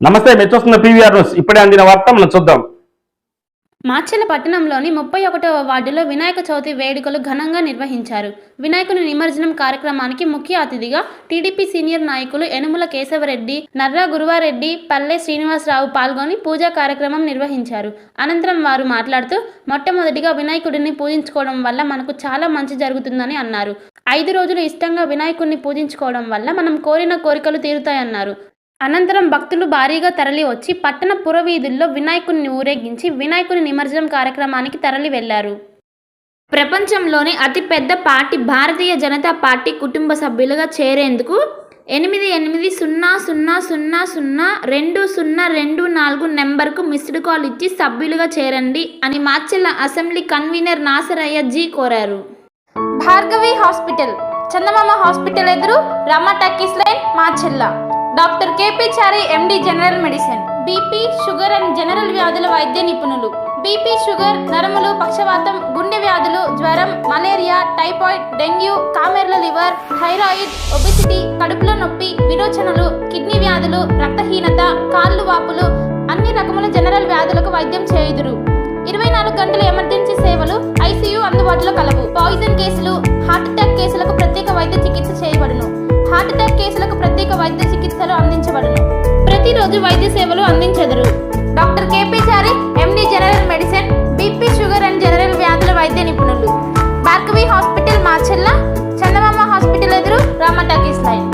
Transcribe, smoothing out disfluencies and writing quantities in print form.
నమస్తే, మీరు చూస్తున్న పీవీఆర్ న్యూస్. ఇప్పుడే అందిన వార్త మనం చూద్దాం. మాచెల పట్టణంలోని 31వ వార్డులో వినాయక చవితి వేడుకలు ఘనంగా నిర్వహించారు. వినాయకుని నిమజ్జనం కార్యక్రమానికి ముఖ్య అతిథిగా టీడీపీ సీనియర్ నాయకులు యనుమల కేశవరెడ్డి, నర్రా గురువారెడ్డి, పల్లె శ్రీనివాసరావు పాల్గొని పూజా కార్యక్రమం నిర్వహించారు. అనంతరం వారు మాట్లాడుతూ, మొట్టమొదటిగా వినాయకుడిని పూజించుకోవడం వల్ల మనకు చాలా మంచి జరుగుతుందని అన్నారు. 5 రోజులు ఇష్టంగా వినాయకుడిని పూజించుకోవడం వల్ల మనం కోరిన కోరికలు తీరుతాయన్నారు. అనంతరం భక్తులు భారీగా తరలి వచ్చి పట్టణ పురవీధుల్లో వినాయకుడిని ఊరేగించి వినాయకుని నిమజ్జనం కార్యక్రమానికి తరలి వెళ్లారు. ప్రపంచంలోని అతిపెద్ద పార్టీ భారతీయ జనతా పార్టీ కుటుంబ సభ్యులుగా చేరేందుకు 8800002024 నెంబర్కు మిస్డ్ కాల్ ఇచ్చి సభ్యులుగా చేరండి అని మాచెల్ల అసెంబ్లీ కన్వీనర్ నాసరయ్య జీ కోరారు. భార్గవి హాస్పిటల్, చందమామ హాస్పిటల్ ఎదురు, Rama talkies line, Macherla. Doctor KP Chari MD general medicine, BP, sugar and general వ్యాధుల వైద్య నిపుణులు. బీపీ, షుగర్, నరములు, పక్షవాతం, గుండె వ్యాధులు, జ్వరం, మలేరియా, టైఫాయిడ్, డెంగ్యూ, కామెర్ల లివర్, థైరాయిడ్, ఒబెసిటీ, కడుపులో నొప్పి, విరోచనలు, కిడ్నీ వ్యాధులు, రక్తహీనత, కాళ్ళు వాపులు, అన్ని రకముల జనరల్ వ్యాధులకు వైద్యం చేయుదురు. 24 గంటల ఎమర్జెన్సీ సేవలు, ఐసీయూ అందుబాటులో కలవు. పాయిజన్ కేసులు, హార్ట్ అటాక్ కేసులకు ప్రత్యేక వైద్య చికిత్స చేయబడును. హార్ట్ అటాక్ కేసులకు ప్రత్యేక వైద్య చికిత్సలు అందించబడును. ప్రతిరోజు వైద్య సేవలు అందించెదరు. Doctor KP Chari MD general medicine, BP, sugar and general వ్యాధుల వైద్య నిపుణులు. భార్గవి హాస్పిటల్, మాచెల్ల. చందమామ హాస్పిటల్ ఎదురు, రామ టాకీస్ లైన్.